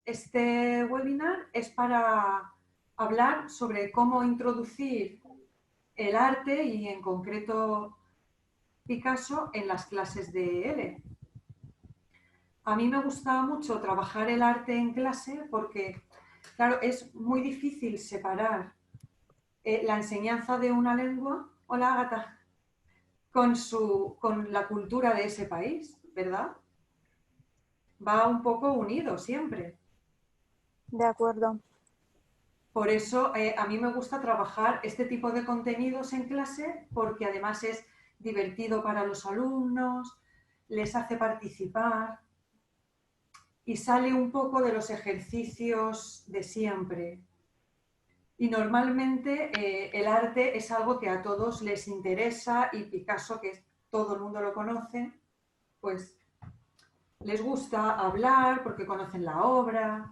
Este webinar es para hablar sobre cómo introducir el arte y en concreto Picasso en las clases de L. A mí me gusta mucho trabajar el arte en clase porque, claro, es muy difícil separar la enseñanza de una lengua, hola Ágata, con la cultura de ese país, ¿verdad? Va un poco unido siempre. De acuerdo. Por eso a mí me gusta trabajar este tipo de contenidos en clase porque además es divertido para los alumnos, les hace participar y sale un poco de los ejercicios de siempre. Y normalmente el arte es algo que a todos les interesa y Picasso, que todo el mundo lo conoce, pues les gusta hablar porque conocen la obra.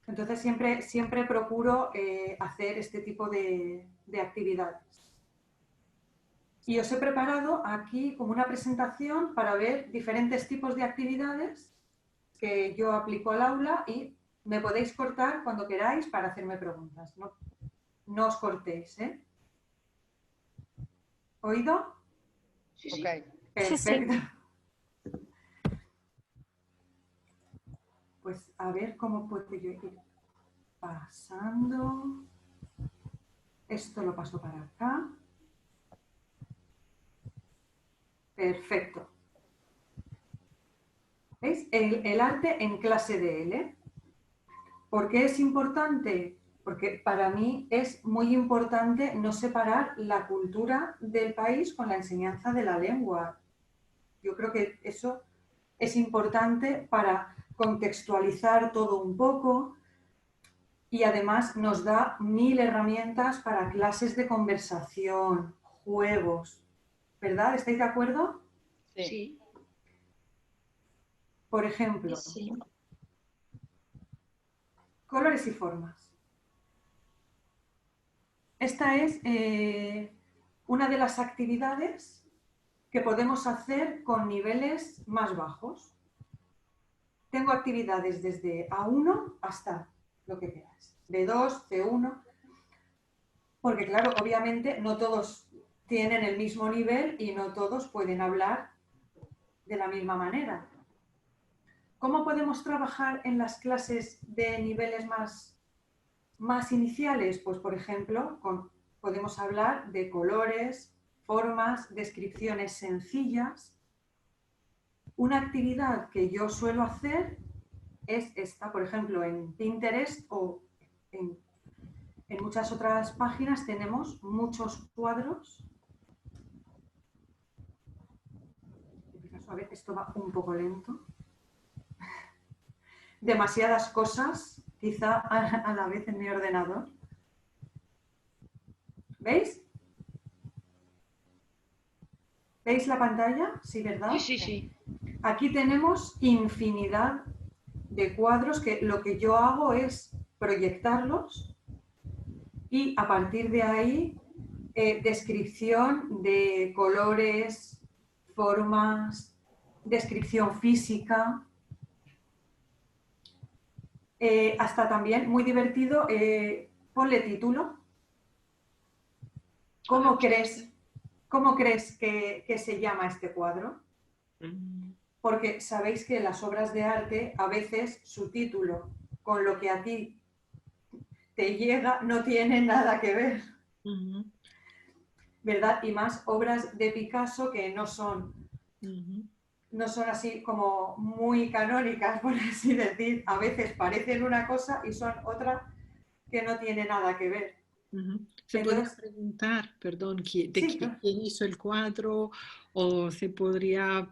Entonces siempre procuro hacer este tipo de actividades. Y os he preparado aquí como una presentación para ver diferentes tipos de actividades que yo aplico al aula y me podéis cortar cuando queráis para hacerme preguntas. No os cortéis, ¿eh? ¿Oído? Sí, sí. Ok. Sí, sí. Perfecto. Pues a ver cómo puedo yo ir pasando. Esto lo paso para acá. Perfecto. ¿Veis? El arte en clase de L. ¿Por qué es importante? Porque para mí es muy importante no separar la cultura del país con la enseñanza de la lengua. Yo creo que eso es importante para contextualizar todo un poco y además nos da 1000 herramientas para clases de conversación, juegos. ¿Verdad? ¿Estáis de acuerdo? Sí. Sí, Por ejemplo, sí. colores y formas. Esta es una de las actividades que podemos hacer con niveles más bajos. Tengo actividades desde A1 hasta lo que quieras, B2, C1, porque claro, obviamente no todos tienen el mismo nivel y no todos pueden hablar de la misma manera. ¿Cómo podemos trabajar en las clases de niveles más iniciales? Pues, por ejemplo, podemos hablar de colores, formas, descripciones sencillas. Una actividad que yo suelo hacer es esta, por ejemplo, en Pinterest o en muchas otras páginas tenemos muchos cuadros. A ver, esto va un poco lento. Demasiadas cosas, quizá a la vez en mi ordenador. ¿Veis? ¿Veis la pantalla? Sí, ¿verdad? Sí, sí, sí. Aquí tenemos infinidad de cuadros que lo que yo hago es proyectarlos y a partir de ahí descripción de colores, formas, descripción física, hasta también muy divertido, ponle título. ¿Cómo crees que se llama este cuadro? Porque sabéis que las obras de arte, a veces su título con lo que a ti te llega no tiene nada que ver, ¿verdad? Y más obras de Picasso que no son así como muy canónicas, por así decir. A veces parecen una cosa y son otra que no tiene nada que ver. Se podría Entonces, preguntar, perdón, sí, claro. quién hizo el cuadro, o se podría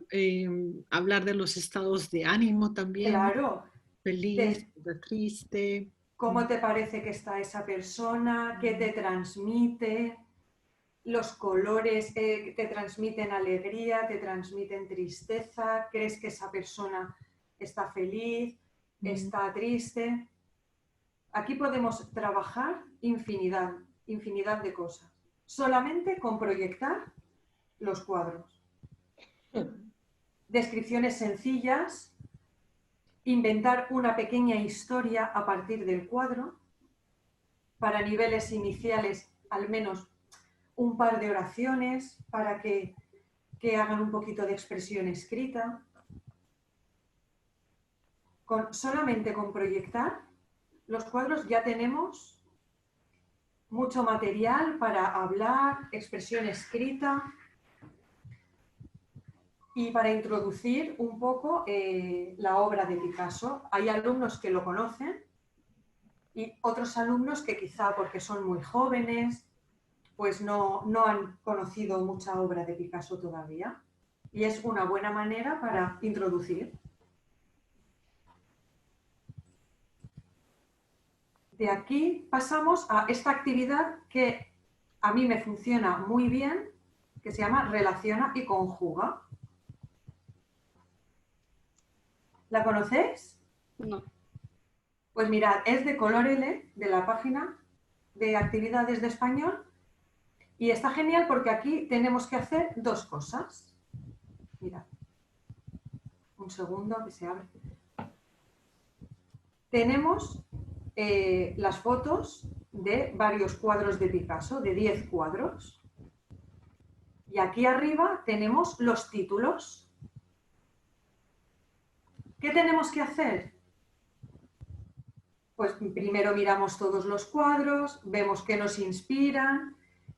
hablar de los estados de ánimo también, Claro, feliz, triste. cómo te parece que está esa persona, qué te transmite, los colores te transmiten alegría, te transmiten tristeza, crees que esa persona está feliz, está triste. Aquí podemos trabajar infinidad de cosas, solamente con proyectar los cuadros. Descripciones sencillas inventar una pequeña historia a partir del cuadro. Para niveles iniciales, al menos un par de oraciones para que hagan un poquito de expresión escrita. Solamente con proyectar los cuadros ya tenemos mucho material para hablar, expresión escrita y para introducir un poco la obra de Picasso. Hay alumnos que lo conocen y otros alumnos que quizá porque son muy jóvenes pues no han conocido mucha obra de Picasso todavía. Y es una buena manera para introducir. De aquí pasamos a esta actividad que a mí me funciona muy bien, que se llama relaciona y conjuga. ¿La conocéis? No. Pues mirad, es de Color L, de la página de actividades de español, y está genial porque aquí tenemos que hacer dos cosas. Mirad, un segundo que se abre. Tenemos las fotos de varios cuadros de Picasso, de 10 cuadros. Y aquí arriba tenemos los títulos. ¿Qué tenemos que hacer? Pues primero miramos todos los cuadros, vemos qué nos inspiran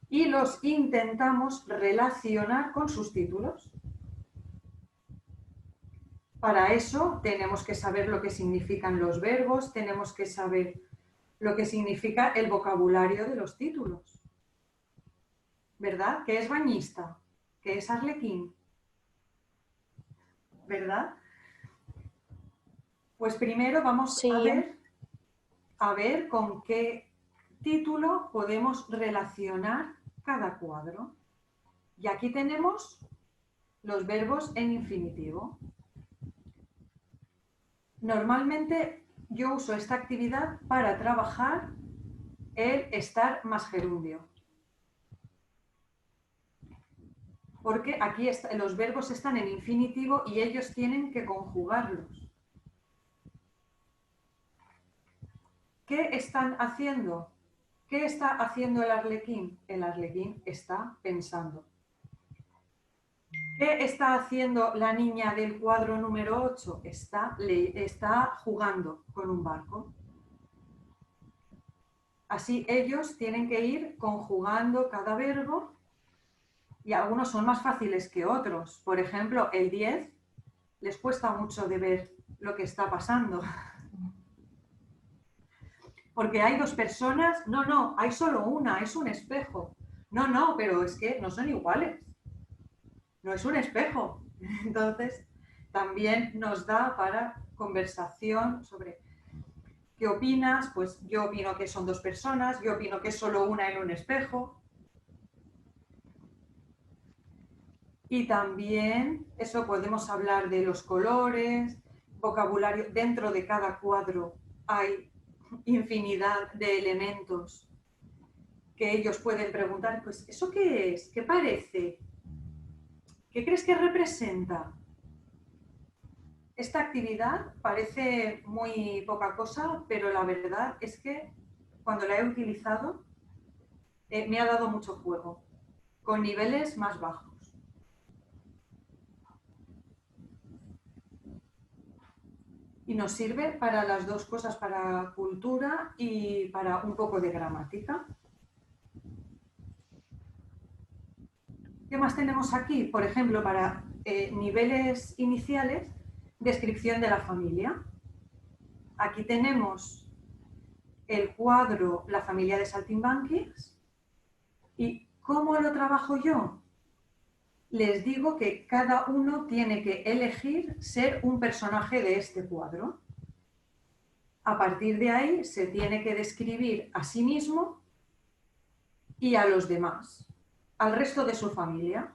y los intentamos relacionar con sus títulos. Para eso tenemos que saber lo que significan los verbos, tenemos que saber lo que significa el vocabulario de los títulos. ¿Verdad? ¿Qué es bañista? ¿Qué es arlequín? ¿Verdad? Pues primero vamos a ver con qué título podemos relacionar cada cuadro. Y aquí tenemos los verbos en infinitivo. Normalmente yo uso esta actividad para trabajar el estar más gerundio. Porque aquí los verbos están en infinitivo y ellos tienen que conjugarlos. ¿Qué están haciendo? ¿Qué está haciendo el arlequín? El arlequín está pensando. ¿Qué está haciendo la niña del cuadro número 8? Está jugando con un barco. Así ellos tienen que ir conjugando cada verbo y algunos son más fáciles que otros. Por ejemplo, el 10 les cuesta mucho de ver lo que está pasando. Porque hay dos personas, no, hay solo una, es un espejo. No, pero es que no son iguales. No es un espejo. Entonces, también nos da para conversación sobre ¿qué opinas? Pues yo opino que son dos personas, yo opino que es solo una en un espejo. Y también, eso podemos hablar de los colores, vocabulario. Dentro de cada cuadro hay infinidad de elementos que ellos pueden preguntar, pues, ¿eso qué es? ¿Qué parece? ¿Qué crees que representa? Esta actividad parece muy poca cosa, pero la verdad es que cuando la he utilizado me ha dado mucho juego, con niveles más bajos. Y nos sirve para las dos cosas, para cultura y para un poco de gramática. ¿Qué más tenemos aquí? Por ejemplo, para niveles iniciales, descripción de la familia. Aquí tenemos el cuadro La familia de Saltimbanquis. ¿Y cómo lo trabajo yo? Les digo que cada uno tiene que elegir ser un personaje de este cuadro. A partir de ahí se tiene que describir a sí mismo y a los demás, al resto de su familia.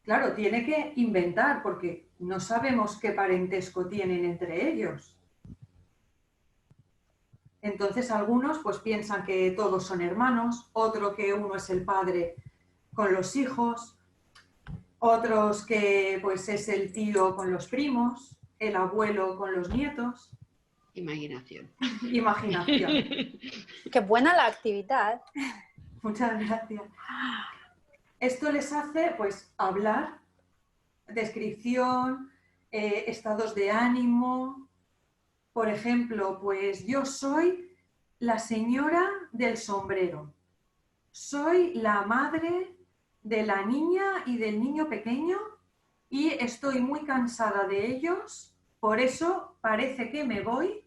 Claro, tiene que inventar porque no sabemos qué parentesco tienen entre ellos. Entonces algunos pues piensan que todos son hermanos, otro que uno es el padre con los hijos, otros que pues es el tío con los primos. el abuelo con los nietos. Imaginación. Imaginación. Qué buena la actividad. Muchas gracias. Esto les hace, pues, hablar, descripción, estados de ánimo. Por ejemplo, pues yo soy la señora del sombrero. Soy la madre de la niña y del niño pequeño y estoy muy cansada de ellos. Por eso parece que me voy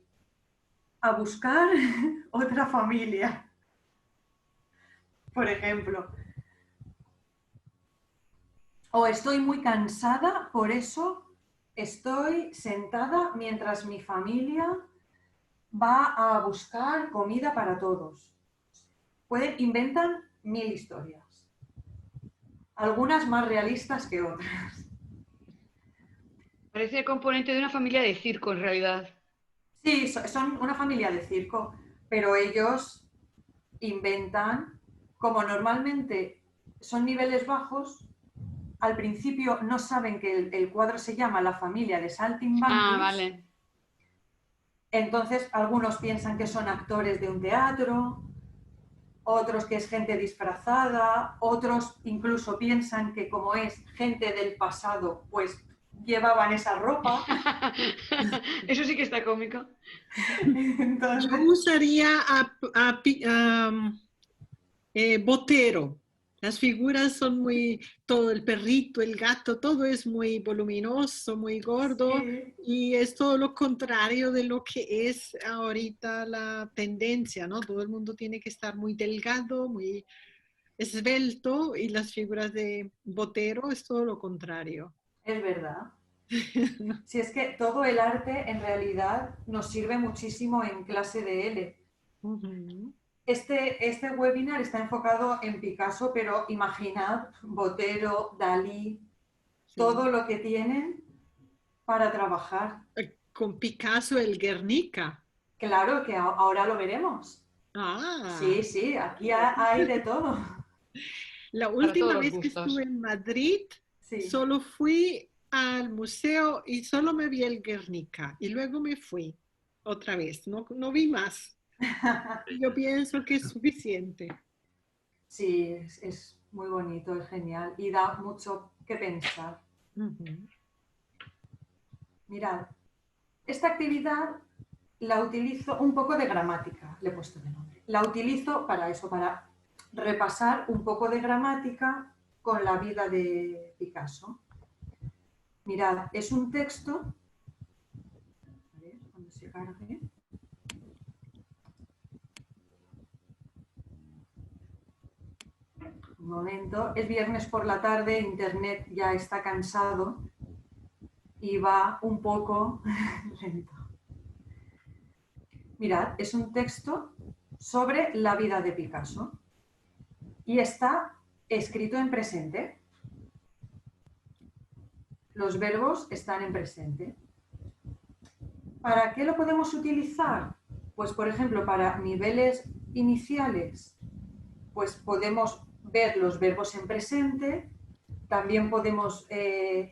a buscar otra familia. Por ejemplo. O estoy muy cansada, por eso estoy sentada mientras mi familia va a buscar comida para todos. Inventan 1000 historias. Algunas más realistas que otras. Parece el componente de una familia de circo, en realidad. Sí, son una familia de circo, pero ellos inventan, como normalmente son niveles bajos, al principio no saben que el cuadro se llama La familia de Saltimbanquis. Ah, vale. Entonces, algunos piensan que son actores de un teatro, otros que es gente disfrazada, otros incluso piensan que como es gente del pasado, pues llevaban esa ropa. Eso sí que está cómico. Entonces, Yo usaría Botero. Las figuras son muy, todo el perrito, el gato, todo es muy voluminoso, muy gordo sí, y es todo lo contrario de lo que es ahorita la tendencia, ¿no? Todo el mundo tiene que estar muy delgado, muy esbelto y las figuras de Botero es todo lo contrario. es verdad. Si es que todo el arte en realidad nos sirve muchísimo en clase de L. Uh-huh. Este webinar está enfocado en Picasso, pero imaginad Botero, Dalí, Sí. todo lo que tienen para trabajar. Con Picasso el Guernica. Claro que ahora lo veremos. Ah. Sí, sí, aquí hay de todo. La Para última todos los vez que gustos. estuve en Madrid, Sí. solo fui al museo y solo me vi el Guernica y luego me fui otra vez, no vi más. Yo pienso que es suficiente. Sí, es muy bonito, es genial y da mucho que pensar. Uh-huh. Mirad, esta actividad la utilizo un poco de gramática, le he puesto de nombre. La utilizo para eso, para repasar un poco de gramática con la vida de Picasso. Mirad, es un texto. A ver, cuando se cargue. Un momento. Es viernes por la tarde, Internet ya está cansado y va un poco lento. Mirad, es un texto sobre la vida de Picasso y está escrito en presente. Los verbos están en presente. ¿Para qué lo podemos utilizar? Pues, por ejemplo, para niveles iniciales, pues podemos ver los verbos en presente. También podemos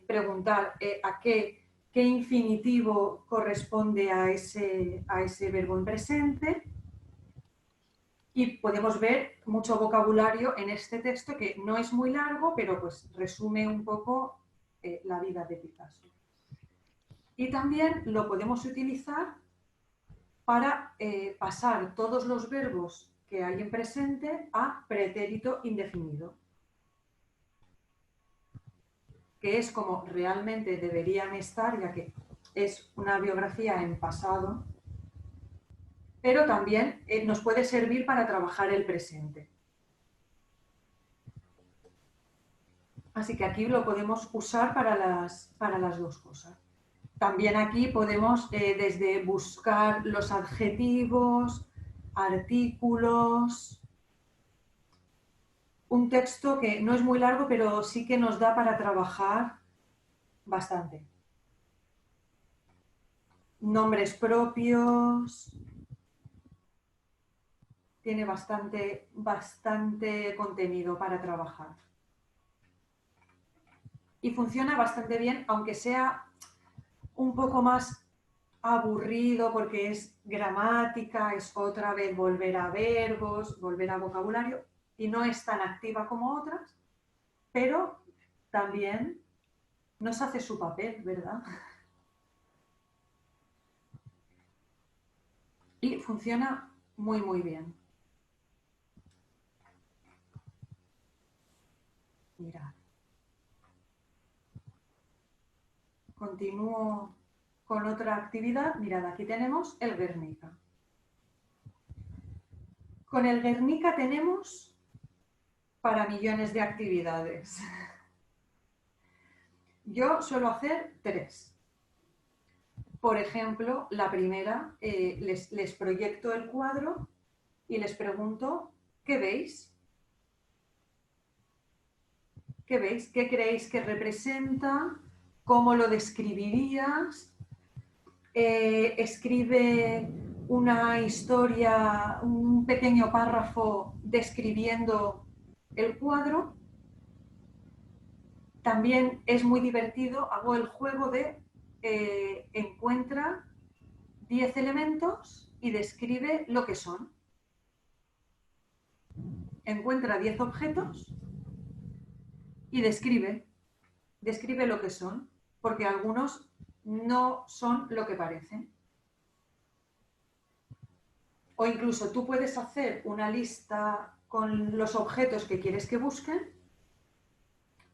preguntar a qué infinitivo corresponde a ese verbo en presente. Y podemos ver mucho vocabulario en este texto que no es muy largo, pero pues resume un poco la vida de Picasso. Y también lo podemos utilizar para pasar todos los verbos que hay en presente a pretérito indefinido, que es como realmente deberían estar, ya que es una biografía en pasado, pero también nos puede servir para trabajar el presente. Así que aquí lo podemos usar para las dos cosas. También aquí podemos desde buscar los adjetivos, artículos, un texto que no es muy largo, pero sí que nos da para trabajar bastante. Nombres propios. Tiene bastante contenido para trabajar. Y funciona bastante bien, aunque sea un poco más aburrido porque es gramática, es otra vez volver a verbos, volver a vocabulario y no es tan activa como otras, pero también nos hace su papel, ¿verdad? Y funciona muy, muy bien. Mirad. Continúo con otra actividad. Mirad, aquí tenemos el Guernica. Con el Guernica tenemos para millones de actividades. Yo suelo hacer 3. Por ejemplo, la primera, les proyecto el cuadro y les pregunto, ¿qué veis? ¿Qué veis? ¿Qué creéis que representa? ¿Cómo lo describirías? Escribe una historia, un pequeño párrafo describiendo el cuadro. También es muy divertido, hago el juego de encuentra 10 elementos y describe lo que son. Encuentra 10 objetos y describe lo que son, porque algunos no son lo que parecen. O incluso tú puedes hacer una lista con los objetos que quieres que busquen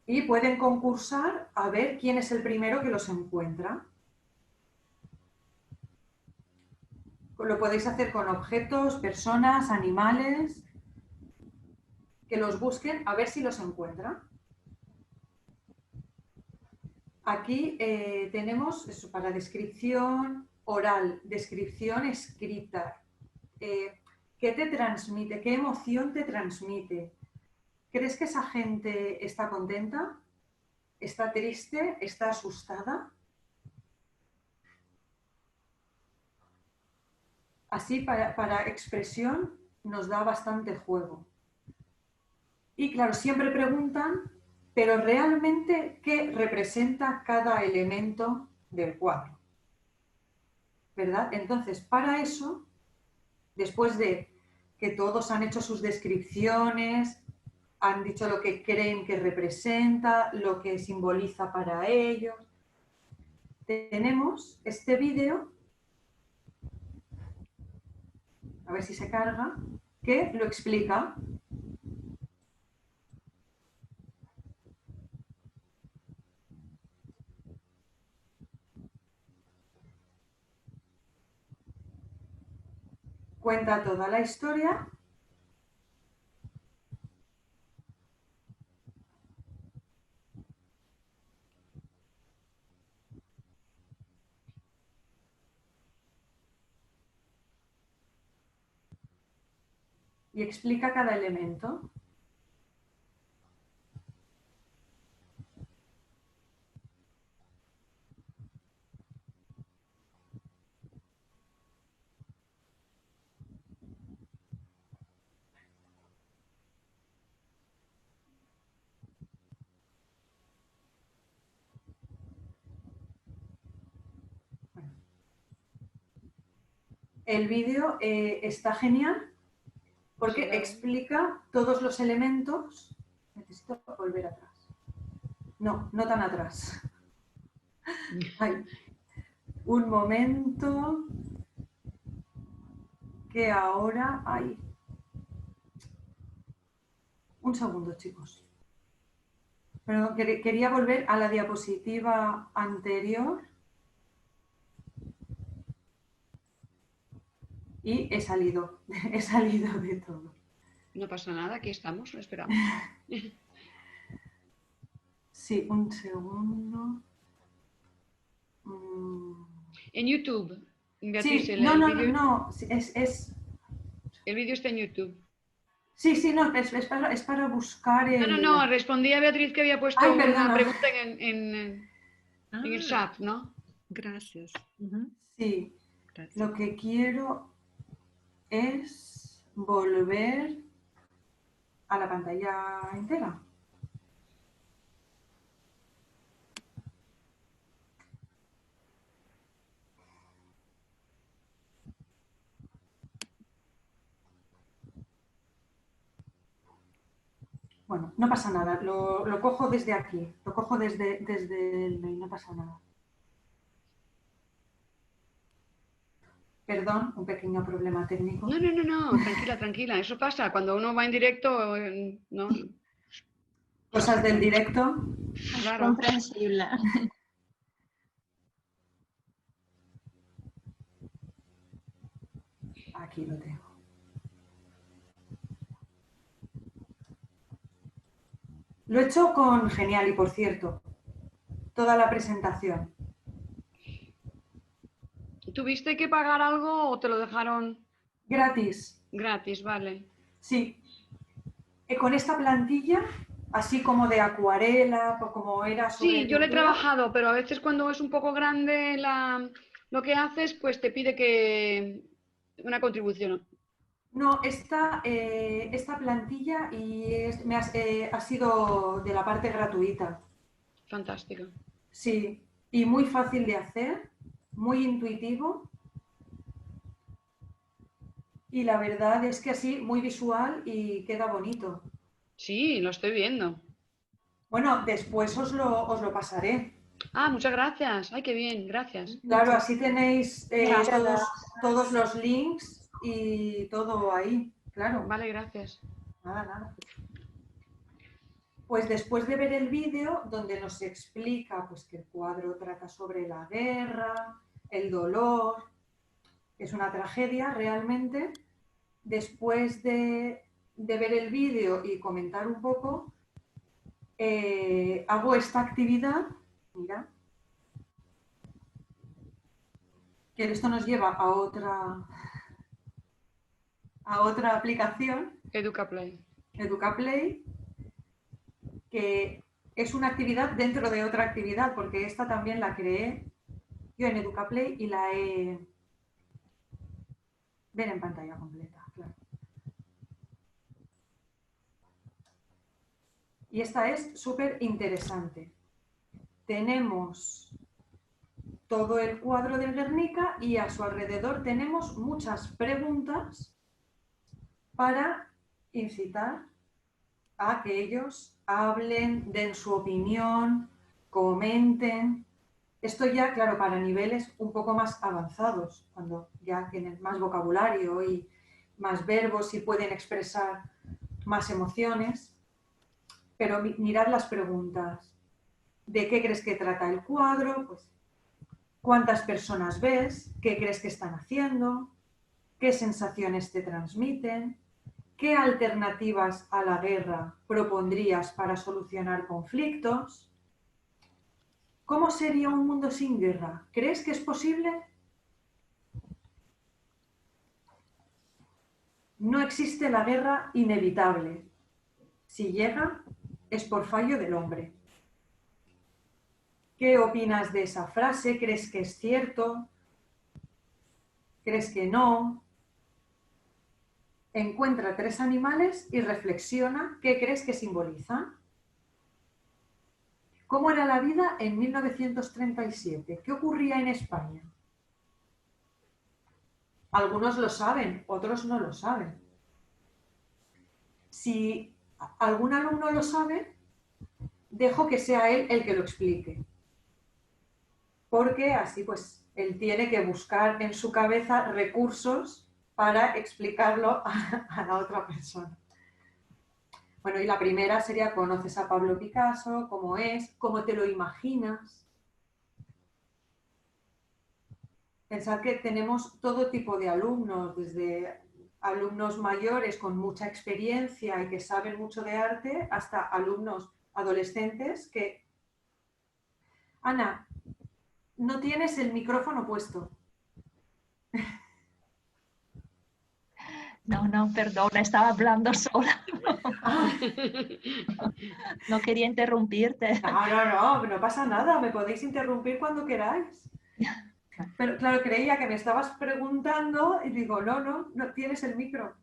y pueden concursar a ver quién es el primero que los encuentra. Lo podéis hacer con objetos, personas, animales, que los busquen a ver si los encuentran. Aquí tenemos eso para descripción oral, descripción escrita. ¿Qué te transmite? ¿Qué emoción te transmite? ¿Crees que esa gente está contenta? ¿Está triste? ¿Está asustada? Así, para expresión nos da bastante juego. Y claro, siempre preguntan, pero realmente, ¿qué representa cada elemento del cuadro? ¿Verdad? Entonces, para eso, después de que todos han hecho sus descripciones, han dicho lo que creen que representa, lo que simboliza para ellos, tenemos este vídeo, a ver si se carga, que lo explica. Cuenta toda la historia. Y explica cada elemento. El vídeo está genial porque Sí, explica todos los elementos. Necesito volver atrás. No, no tan atrás. Ay, un momento que ahora hay. Un segundo, chicos. Perdón, quería volver a la diapositiva anterior y he salido de todo. No pasa nada, aquí estamos, lo esperamos. Sí, un segundo. En YouTube, Beatriz, Sí, el, no, el no, no, vídeo no, el vídeo está en YouTube. sí, no, es para buscar No, respondí a Beatriz que había puesto Ay, una perdona. pregunta en el chat, ¿no? Gracias. Sí, Gracias. lo que quiero es volver a la pantalla entera. Bueno, no pasa nada, lo cojo desde aquí, lo cojo desde el mail, no pasa nada. Perdón, un pequeño problema técnico. No, no, no, no, tranquila, tranquila. Eso pasa. Cuando uno va en directo, no, Cosas del directo. claro. Comprensible. Aquí lo tengo. Lo he hecho con Genial y por cierto, toda la presentación. ¿Tuviste que pagar algo o te lo dejaron Gratis, gratis? Vale. sí. Con esta plantilla, así como de acuarela, o como era sobre Sí, yo lo he pintura. trabajado, pero a veces cuando es un poco grande lo que haces, pues te pide que una contribución. No, esta plantilla ha sido de la parte gratuita. Fantástico. Sí, y muy fácil de hacer, muy intuitivo y la verdad es que así muy visual y queda bonito. Sí, lo estoy viendo. Bueno, después os lo pasaré. Ah, muchas gracias. Ay, qué bien, gracias. Claro, así tenéis Gracias. todos los links y todo ahí. Claro, Vale, gracias. nada, nada. Pues después de ver el vídeo donde nos explica pues, que el cuadro trata sobre la guerra, el dolor, es una tragedia realmente, después de ver el vídeo y comentar un poco, hago esta actividad, mira, que esto nos lleva a otra aplicación, EducaPlay. EducaPlay, que es una actividad dentro de otra actividad, porque esta también la creé yo en EducaPlay y la he... Ven en pantalla completa, claro. Y esta es súper interesante. Tenemos todo el cuadro del Guernica y a su alrededor tenemos muchas preguntas para incitar a que ellos hablen, den su opinión, comenten. Esto ya, claro, para niveles un poco más avanzados, cuando ya tienen más vocabulario y más verbos y pueden expresar más emociones. Pero mirad las preguntas. ¿De qué crees que trata el cuadro? Pues, ¿cuántas personas ves? ¿Qué crees que están haciendo? ¿Qué sensaciones te transmiten? ¿Qué alternativas a la guerra propondrías para solucionar conflictos? ¿Cómo sería un mundo sin guerra? ¿Crees que es posible? No existe la guerra inevitable. Si llega, es por fallo del hombre. ¿Qué opinas de esa frase? ¿Crees que es cierto? ¿Crees que no? Encuentra 3 animales y reflexiona qué crees que simbolizan. ¿Cómo era la vida en 1937? ¿Qué ocurría en España? Algunos lo saben, otros no lo saben. Si algún alumno lo sabe, dejo que sea él el que lo explique. Porque así pues él tiene que buscar en su cabeza recursos para explicarlo a la otra persona. Bueno, y la primera sería, ¿conoces a Pablo Picasso? ¿Cómo es? ¿Cómo te lo imaginas? Pensad que tenemos todo tipo de alumnos, desde alumnos mayores con mucha experiencia y que saben mucho de arte, hasta alumnos adolescentes que... Ana, no tienes el micrófono puesto. No, perdona, estaba hablando sola. Ah, No quería interrumpirte. no pasa nada, me podéis interrumpir cuando queráis. Pero claro, creía que me estabas preguntando y digo, no tienes el micro.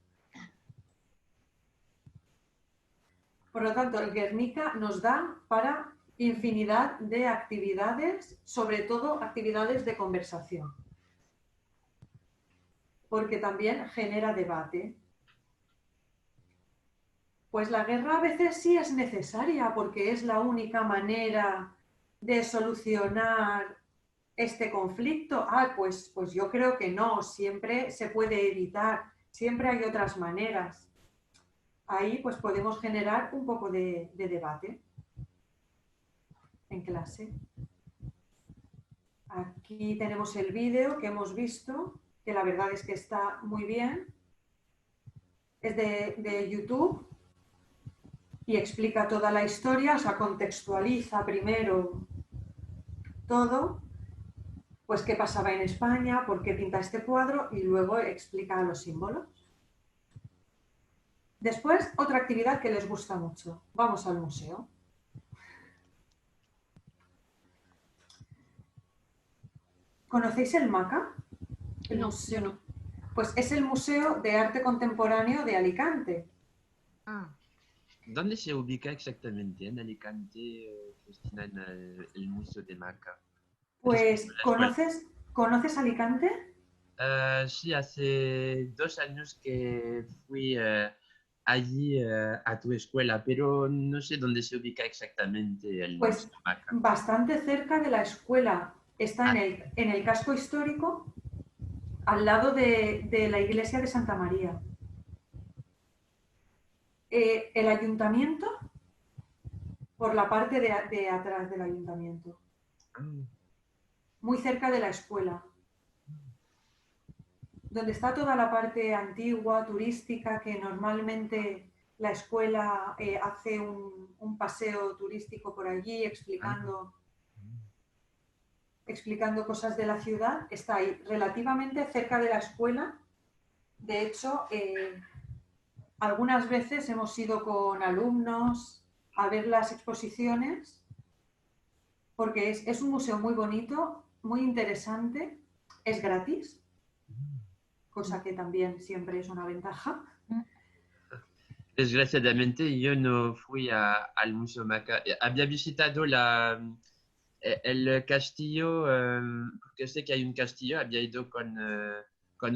Por lo tanto, el Guernica nos da para infinidad de actividades, sobre todo actividades de conversación, porque también genera debate. Pues la guerra a veces sí es necesaria porque es la única manera de solucionar este conflicto. Pues yo creo que no, siempre se puede evitar, siempre hay otras maneras. Ahí pues podemos generar un poco de debate en clase. Aquí tenemos el vídeo que hemos visto, que la verdad es que está muy bien. Es de YouTube y explica toda la historia, o sea, contextualiza primero todo, pues qué pasaba en España, por qué pinta este cuadro y luego explica los símbolos. Después, otra actividad que les gusta mucho. Vamos al museo. ¿Conocéis el MACA? El No, museo. yo no. Pues es el Museo de Arte Contemporáneo de Alicante. Ah, ¿Dónde se ubica exactamente? ¿En Alicante, Cristina, en el Museo de Maca? Pues, La escuela. ¿conoces Alicante? Sí, hace 2 años que fui allí a tu escuela, pero no sé dónde se ubica exactamente el Pues Museo Maca. bastante cerca de la escuela. Está Ah. en el casco histórico, al lado de la iglesia de Santa María. El ayuntamiento, por la parte de atrás del ayuntamiento, muy cerca de la escuela, donde está toda la parte antigua, turística, que normalmente la escuela hace un paseo turístico por allí explicando cosas de la ciudad. Está ahí relativamente cerca de la escuela. De hecho, algunas veces hemos ido con alumnos a ver las exposiciones porque es un museo muy bonito, muy interesante, es gratis, cosa que también siempre es una ventaja. Desgraciadamente yo no fui al Museo Maca. Había visitado el castillo, porque sé que hay un castillo, había ido con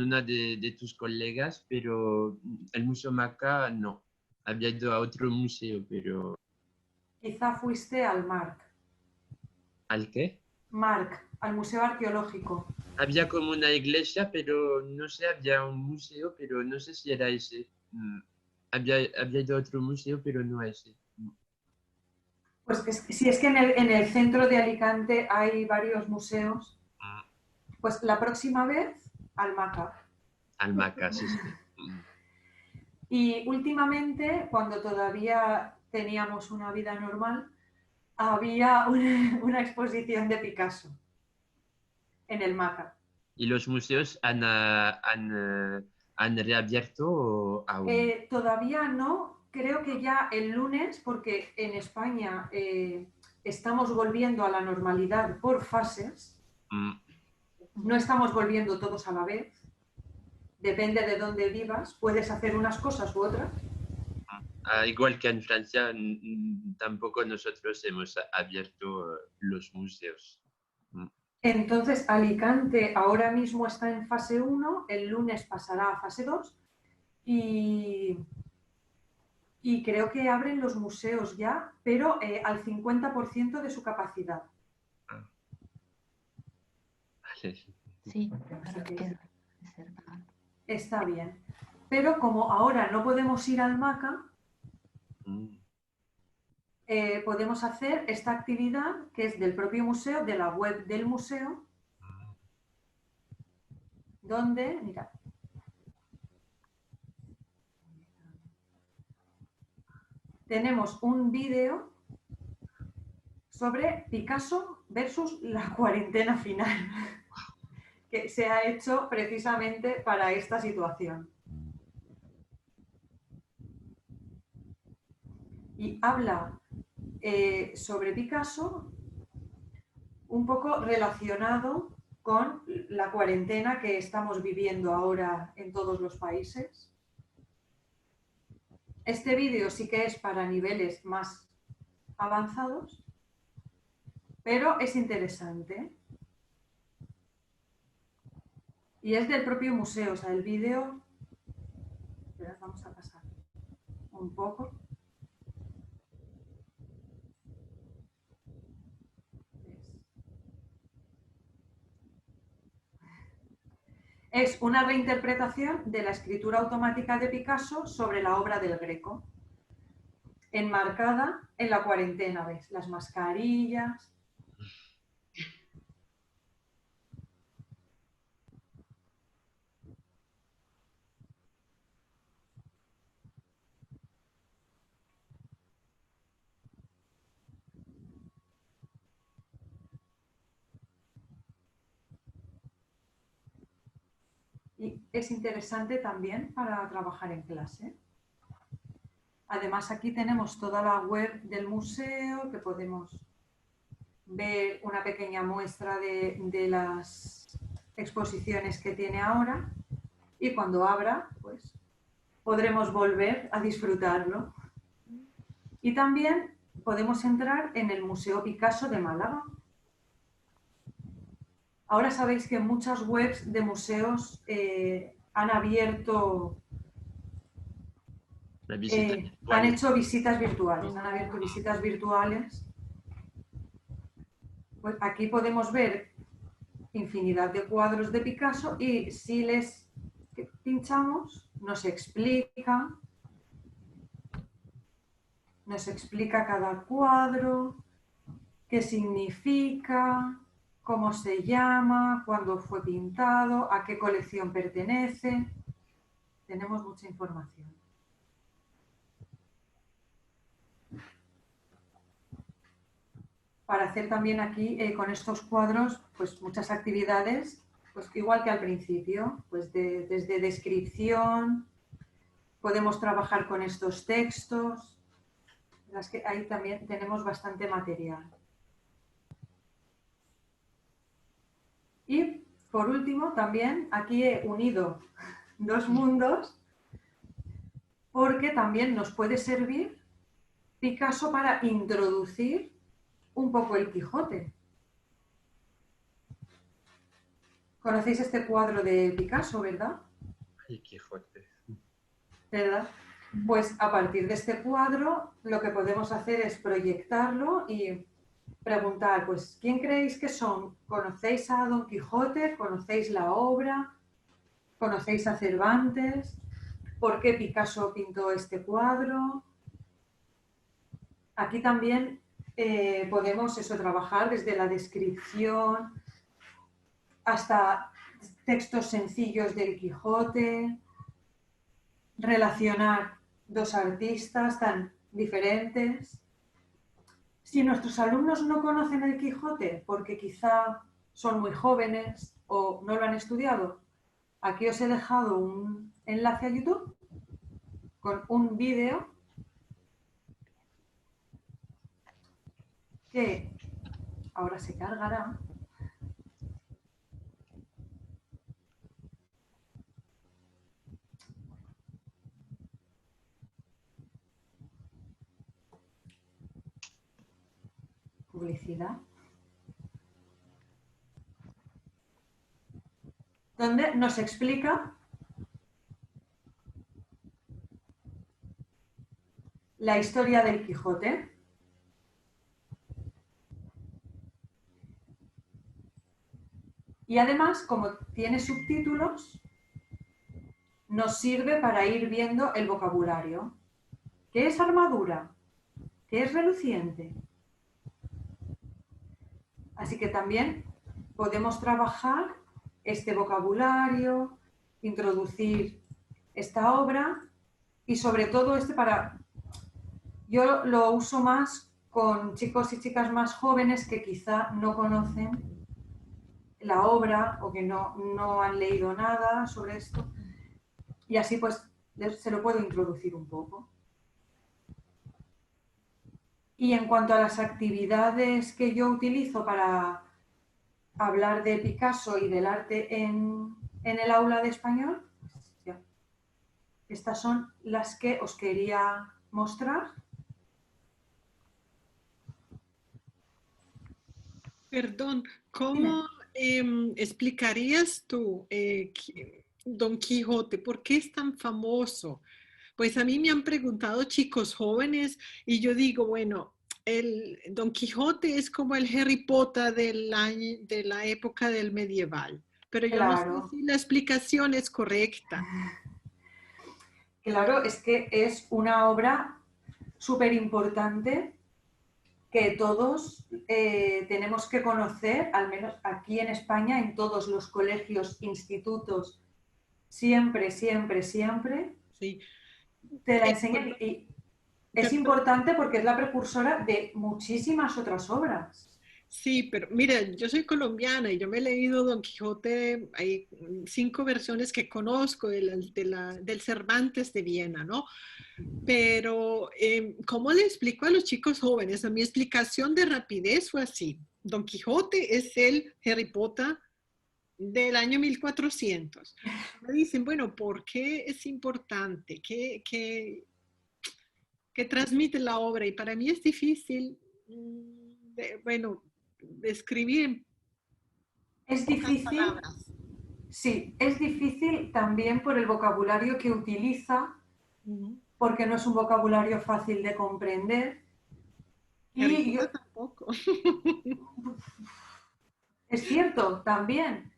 una de tus colegas, pero el Museo Maca no. Había ido a otro museo, pero Quizá fuiste al MARC, ¿al qué? al Museo Arqueológico. Había como una iglesia, pero no sé, había un museo, pero no sé si era ese. Había ido a otro museo, pero no a ese. Pues si es que en el centro de Alicante hay varios museos, pues la próxima vez al MACA. Al Maca, sí, sí. Y últimamente, cuando todavía teníamos una vida normal, había una exposición de Picasso en el MACA. ¿Y los museos han reabierto aún? Todavía no, creo que ya el lunes, porque en España estamos volviendo a la normalidad por fases, no estamos volviendo todos a la vez, depende de dónde vivas, puedes hacer unas cosas u otras. Igual que en Francia, tampoco nosotros hemos abierto los museos. Entonces, Alicante ahora mismo está en fase 1, el lunes pasará a fase 2 y creo que abren los museos ya, pero al 50% de su capacidad. Vale. Sí, Así que que reservar. está bien. Pero como ahora no podemos ir al MACA, podemos hacer esta actividad que es del propio museo, de la web del museo, donde, mira, tenemos un vídeo sobre Picasso versus la cuarentena final, que se ha hecho precisamente para esta situación. Y habla sobre Picasso un poco relacionado con la cuarentena que estamos viviendo ahora en todos los países. Este vídeo sí que es para niveles más avanzados, pero es interesante. Y es del propio museo, o sea, el vídeo... Vamos a pasar un poco. Es una reinterpretación de la escritura automática de Picasso sobre la obra del Greco, enmarcada en la cuarentena, ¿ves? Las mascarillas. Y es interesante también para trabajar en clase. Además, aquí tenemos toda la web del museo, que podemos ver una pequeña muestra de las exposiciones que tiene ahora. Y cuando abra, pues podremos volver a disfrutarlo. Y también podemos entrar en el Museo Picasso de Málaga. Ahora sabéis que muchas webs de museos han abierto, La visita han virtual. hecho visitas virtuales, han abierto visitas virtuales. Pues aquí podemos ver infinidad de cuadros de Picasso y si les pinchamos nos explica cada cuadro, qué significa, cómo se llama, cuándo fue pintado, a qué colección pertenece. Tenemos mucha información. Para hacer también aquí con estos cuadros pues muchas actividades, pues igual que al principio, pues desde descripción, podemos trabajar con estos textos, las que ahí también tenemos bastante material. Y por último también aquí he unido dos mundos porque también nos puede servir Picasso para introducir un poco el Quijote. ¿Conocéis este cuadro de Picasso, verdad? El Quijote. ¿Verdad? Pues a partir de este cuadro lo que podemos hacer es proyectarlo y preguntar, pues, ¿quién creéis que son? ¿Conocéis a Don Quijote? ¿Conocéis la obra? ¿Conocéis a Cervantes? ¿Por qué Picasso pintó este cuadro? Aquí también podemos trabajar desde la descripción hasta textos sencillos del Quijote, relacionar dos artistas tan diferentes. Si nuestros alumnos no conocen el Quijote porque quizá son muy jóvenes o no lo han estudiado, aquí os he dejado un enlace a YouTube con un vídeo que ahora se cargará. Publicidad. Donde nos explica la historia del Quijote. Y además, como tiene subtítulos, nos sirve para ir viendo el vocabulario. ¿Qué es armadura? ¿Qué es reluciente? Así que también podemos trabajar este vocabulario, introducir esta obra y sobre todo yo lo uso más con chicos y chicas más jóvenes que quizá no conocen la obra o que no han leído nada sobre esto y así pues se lo puedo introducir un poco. Y en cuanto a las actividades que yo utilizo para hablar de Picasso y del arte en el aula de español, estas son las que os quería mostrar. Perdón, ¿cómo explicarías tú Don Quijote? ¿Por qué es tan famoso? Pues a mí me han preguntado chicos jóvenes y yo digo, bueno, el Don Quijote es como el Harry Potter de la época del medieval. pero yo no sé Claro. si la explicación es correcta. Claro, es que es una obra súper importante que todos tenemos que conocer, al menos aquí en España, en todos los colegios, institutos, siempre, siempre, siempre Sí. te la Eh, enseñan por- y es per- importante porque es la precursora de muchísimas otras obras. Sí, pero mira, yo soy colombiana y yo me he leído Don Quijote, hay 5 versiones que conozco del Cervantes de Viena, ¿no? Pero, ¿cómo le explico a los chicos jóvenes? A mi explicación de rapidez fue así. Don Quijote es el Harry Potter del año 1400. Me dicen, bueno, ¿por qué es importante? ¿Qué transmite la obra? Y para mí es difícil, bueno, describir en Es pocas difícil, palabras. sí, es difícil también por el vocabulario que utiliza, Ujú. porque no es un vocabulario fácil de comprender. Harry Y Potter tampoco. es cierto también,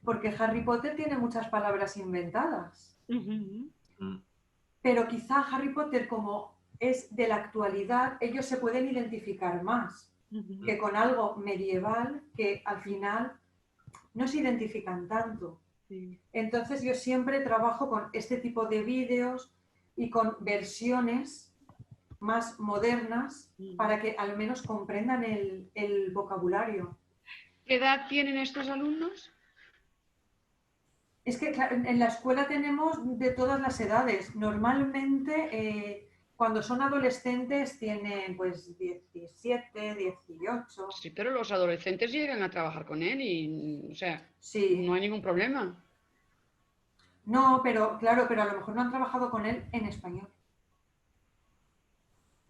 porque Harry Potter tiene muchas palabras inventadas. Ujú. Mm. Pero quizá Harry Potter, como es de la actualidad, ellos se pueden identificar más Ujú. que con algo medieval que al final no se identifican tanto. Sí. Entonces yo siempre trabajo con este tipo de vídeos y con versiones más modernas para que al menos comprendan el vocabulario. ¿Qué edad tienen estos alumnos? Es que claro, en la escuela tenemos de todas las edades. Normalmente cuando son adolescentes tienen pues 17, 18. Sí, pero los adolescentes llegan a trabajar con él y, o sea, Sí. no hay ningún problema. No, pero claro, pero a lo mejor no han trabajado con él en español.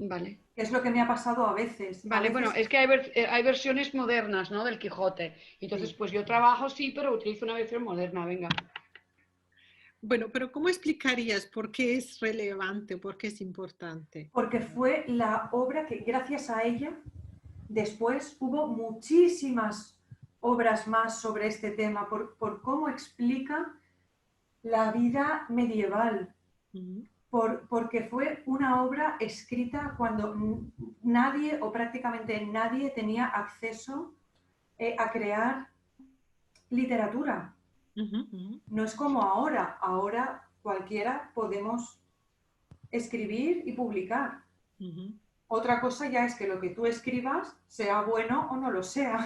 Vale. Que es lo que me ha pasado a veces. A Vale, veces bueno, es que hay versiones modernas, ¿no? Del Quijote. Entonces, sí. pues yo trabajo, sí, pero utilizo una versión moderna, venga. Bueno, pero ¿cómo explicarías por qué es relevante, por qué es importante? Porque fue la obra que gracias a ella después hubo muchísimas obras más sobre este tema, por cómo explica la vida medieval, Ujú. porque fue una obra escrita cuando nadie o prácticamente nadie tenía acceso a crear literatura. Ujú, ujú. No es como ahora cualquiera podemos escribir y publicar. Ujú. Otra cosa ya es que lo que tú escribas sea bueno o no lo sea,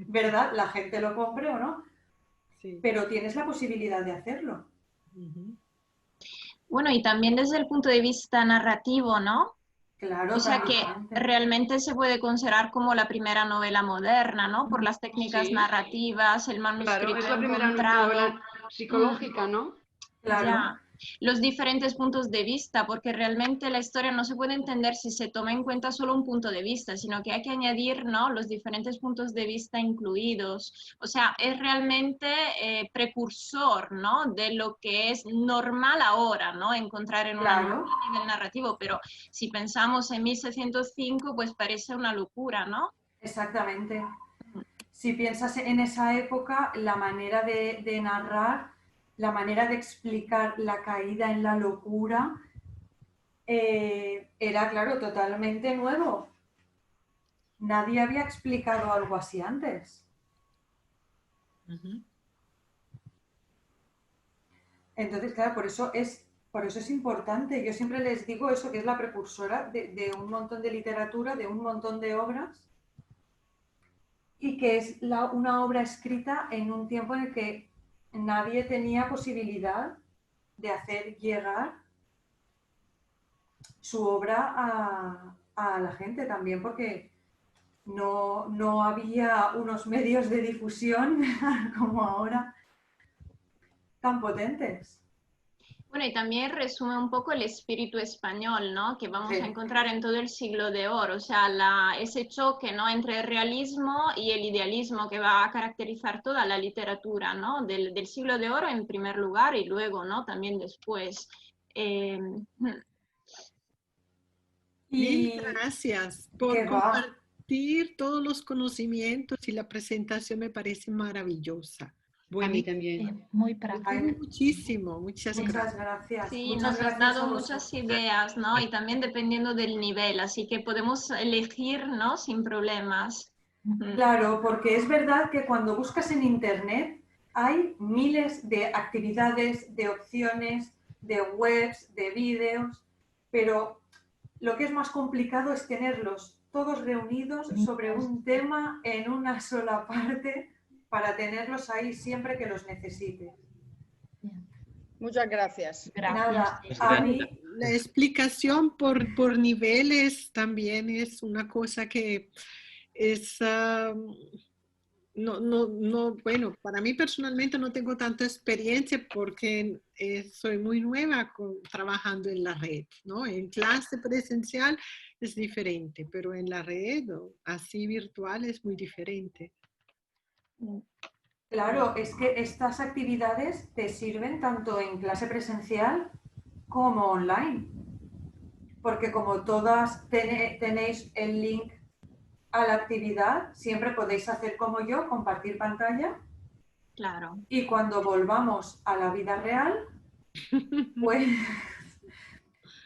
¿verdad? La gente lo compre o no, Sí. pero tienes la posibilidad de hacerlo. Ujú. Bueno, y también desde el punto de vista narrativo, ¿no? Claro, O sea tan que diferente. realmente se puede considerar como la primera novela moderna, ¿no? Por las técnicas Sí. narrativas, el Claro, manuscrito es la primera encontrado. novela psicológica, ¿no? Claro, Ya, los diferentes puntos de vista, porque realmente la historia no se puede entender si se toma en cuenta solo un punto de vista, sino que hay que añadir, ¿no? Los diferentes puntos de vista incluidos. O sea, es realmente precursor, ¿no? De lo que es normal ahora, ¿no? Encontrar en una novela claro, a nivel narrativo, pero si pensamos en 1605, pues parece una locura, ¿no? exactamente. Si piensas en esa época, la manera de narrar, la manera de explicar la caída en la locura, era, claro, totalmente nuevo. Nadie había explicado algo así antes. Ujú. Entonces, claro, por eso es importante. Yo siempre les digo eso, que es la precursora de un montón de literatura, de un montón de obras, y que es una obra escrita en un tiempo en el que nadie tenía posibilidad de hacer llegar su obra a la gente también, porque no había unos medios de difusión como ahora tan potentes. Bueno, y también resume un poco el espíritu español, ¿no? Que vamos Sí. a encontrar en todo el siglo de oro, o sea, ese choque, ¿no? Entre el realismo y el idealismo que va a caracterizar toda la literatura, ¿no? Del siglo de oro en primer lugar y luego, ¿no? También después. Mil Y gracias por que va, compartir todos los conocimientos y la presentación me parece maravillosa. A mí también. Muy práctico. Hay muchísimo, muchas Muchas gracias. gracias. Sí, Muchas nos has gracias dado a muchas vosotros. ideas, ¿no? Y también dependiendo del nivel, así que podemos elegir, ¿no? Sin problemas. Claro, porque es verdad que cuando buscas en Internet hay miles de actividades, de opciones, de webs, de vídeos, pero lo que es más complicado es tenerlos todos reunidos sobre un tema en una sola parte para tenerlos ahí siempre que los necesites. Muchas gracias. Nada, Gracias. a mí La explicación por niveles también es una cosa que es, bueno, para mí personalmente no tengo tanta experiencia porque soy muy nueva trabajando en la red, ¿no? En clase presencial es diferente, pero en la red, así virtual, es muy diferente. claro, es que estas actividades te sirven tanto en clase presencial como online, porque como todas tenéis el link a la actividad, siempre podéis hacer como yo, compartir pantalla, Claro. y cuando volvamos a la vida real,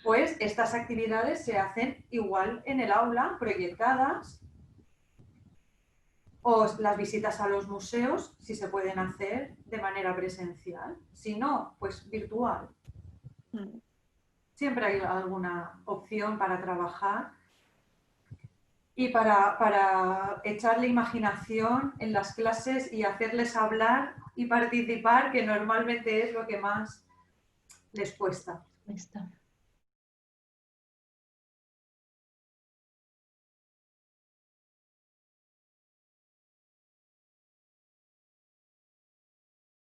pues estas actividades se hacen igual en el aula, proyectadas, o las visitas a los museos, si se pueden hacer de manera presencial, si no, pues virtual. Siempre hay alguna opción para trabajar y para echarle imaginación en las clases y hacerles hablar y participar, que normalmente es lo que más les cuesta. Está.